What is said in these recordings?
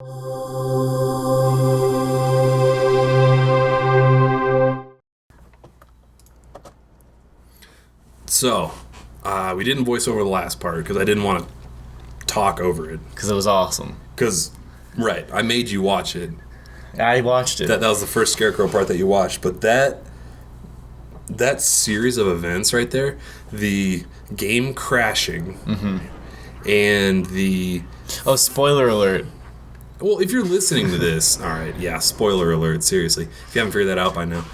So, we didn't voice over the last part because I didn't want to talk over it. Because it was awesome. Right, I made you watch it. I watched it. That was the first Scarecrow part that you watched, but that series of events right there, the game crashing, and the... Oh, spoiler alert. Well, if you're listening to this, alright, yeah, spoiler alert, seriously. If you haven't figured that out by now.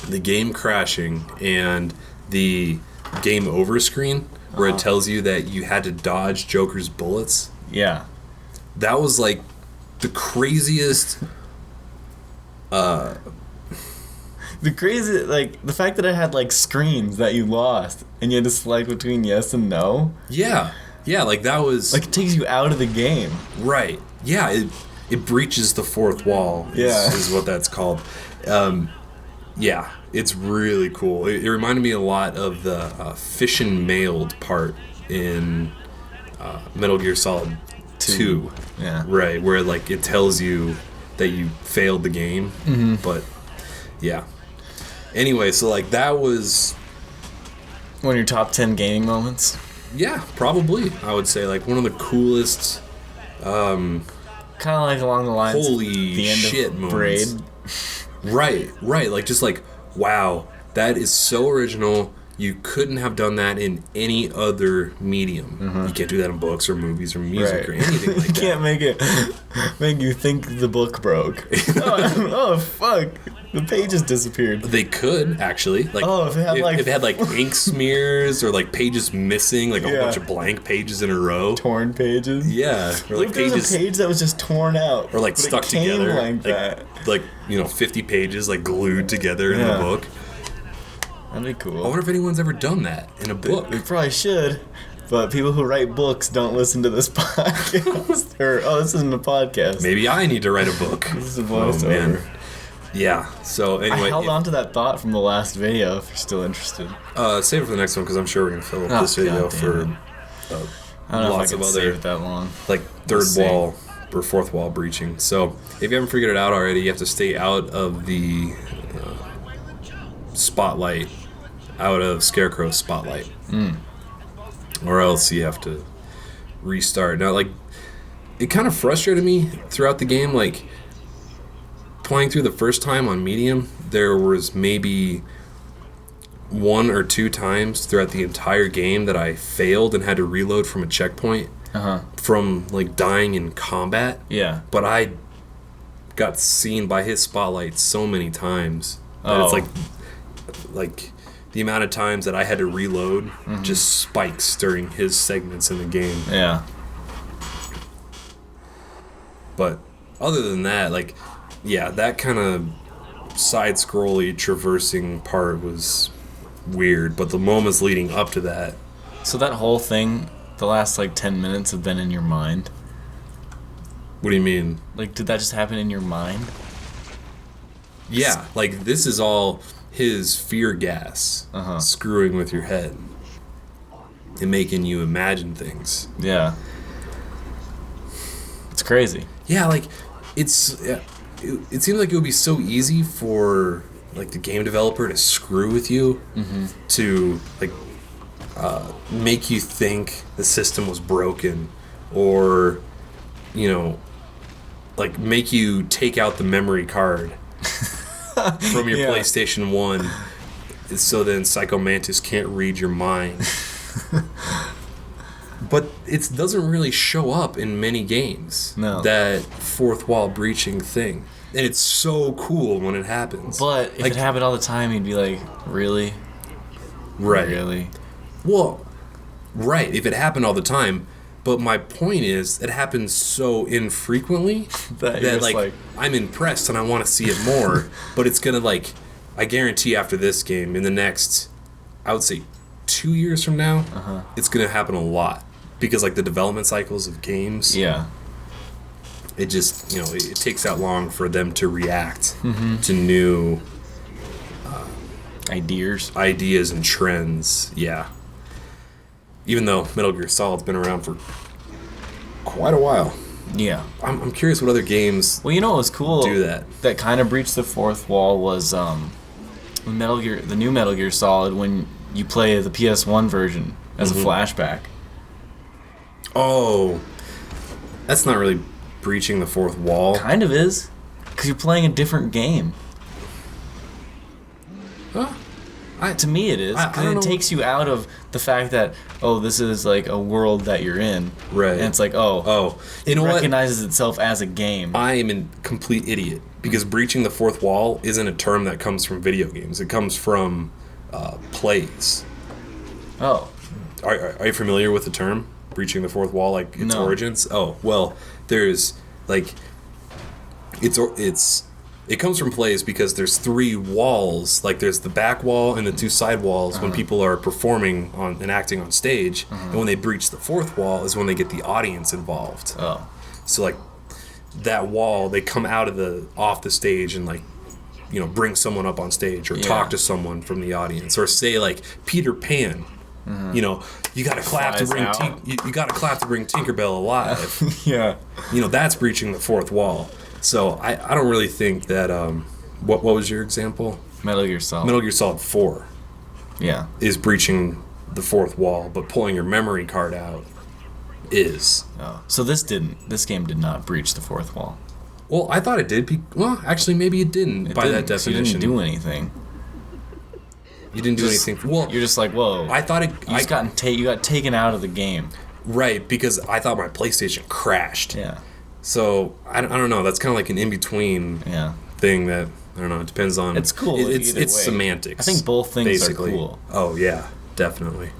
The game crashing and the game over screen, where it tells you that you had to dodge Joker's bullets. Yeah. That was like the craziest... The fact that it had, like, screens that you lost, and you had to select between yes and no. Yeah, like that was... Like, it takes you out of the game. Right. Yeah, it breaches the fourth wall, is what that's called. Yeah, it's really cool. It reminded me a lot of the fish and mailed part in Metal Gear Solid 2. Yeah. Right, where, like, it tells you that you failed the game, but, yeah. Anyway, so, like, that was... One of your top 10 gaming moments? Yeah, probably. I would say, like, one of the coolest... Kind of like along the lines holy of the end shit of moments. Braid. Right. Like, just like, wow, that is so original. You couldn't have done that in any other medium. You can't do that in books or movies or music or anything like that. You can't make you think the book broke. oh, fuck. The pages disappeared. They could, actually. Like, if it had like ink smears or like pages missing, like a bunch of blank pages in a row. Torn pages. Yeah. Or like there was a page that was just torn out. Or like stuck together. Like that. Like, 50 pages like glued together in a book. That'd be cool. I wonder if anyone's ever done that in a book. They probably should. But people who write books don't listen to this podcast. This isn't a podcast. Maybe I need to write a book. This is a voiceover. Yeah, so anyway... I held on to that thought from the last video, if you're still interested. Save it for the next one, because I'm sure we're going to fill up this video for I don't know lots if I can of other... save it that long. Like, third wall or fourth wall breaching. So, if you haven't figured it out already, you have to stay out of the spotlight, out of Scarecrow's spotlight. Or else you have to restart. Now, like, it kind of frustrated me throughout the game, like... Playing through the first time on medium, there was maybe 1 or 2 times throughout the entire game that I failed and had to reload from a checkpoint from like dying in combat. Yeah. But I got seen by his spotlight so many times that it's like the amount of times that I had to reload just spikes during his segments in the game. Yeah. But other than that, like... Yeah, that kind of side-scrolly traversing part was weird, but the moments leading up to that... So that whole thing, the last, 10 minutes have been in your mind? What do you mean? Like, did that just happen in your mind? Yeah, like, this is all his fear gas screwing with your head and making you imagine things. Yeah. It's crazy. Yeah, like, it's... It seems like it would be so easy for like the game developer to screw with you, to like make you think the system was broken, or like make you take out the memory card from your PlayStation 1, so then Psycho Mantis can't read your mind. But it doesn't really show up in many games. No. That fourth wall breaching thing. And it's so cool when it happens. But if it happened all the time, you'd be like, really? Right. Really? Well, right, if it happened all the time. But my point is, it happens so infrequently that like, I'm impressed and I want to see it more. But it's going to, I guarantee after this game, in the next, I would say 2 years from now, it's going to happen a lot. Because, the development cycles of games... Yeah. It just, it takes that long for them to react to new... Ideas and trends, yeah. Even though Metal Gear Solid's been around for quite a while. Yeah. I'm curious what other games Well, you know what was cool? do that. That kind of breached the fourth wall was Metal Gear, the new Metal Gear Solid, when you play the PS1 version as a flashback. Oh, that's not really breaching the fourth wall. Kind of is, because you're playing a different game. Huh? To me, it is, because it takes you out of the fact that, oh, this is like a world that you're in, Right? And it's like, oh, you know, recognizes itself as a game. I am a complete idiot because breaching the fourth wall isn't a term that comes from video games. It comes from plays. Oh, are you familiar with the term breaching the fourth wall, like its origins? Oh, well, there's like it comes from plays because there's 3 walls. Like there's the back wall and the 2 side walls when people are performing on and acting on stage, and when they breach the fourth wall is when they get the audience involved. Oh, so like that wall, they come out of off the stage and like, you know, bring someone up on stage or talk to someone from the audience, or say like Peter Pan. You know, you got to clap to bring you got to clap to bring Tinkerbell alive. yeah. You know, that's breaching the fourth wall. So I don't really think that what was your example? Metal Gear Solid. Metal Gear Solid 4 is breaching the fourth wall, but pulling your memory card out is. Oh. So this game did not breach the fourth wall. Well, I thought it did. Well, actually, maybe it didn't by that definition. You didn't do anything. You didn't do anything. Well, you're just like, whoa. I thought you got taken out of the game. Right, because I thought my PlayStation crashed. Yeah. So I don't know. That's kind of like an in between thing that I don't know. It depends on. It's cool. It's semantics. I think both things are cool. Oh yeah, definitely.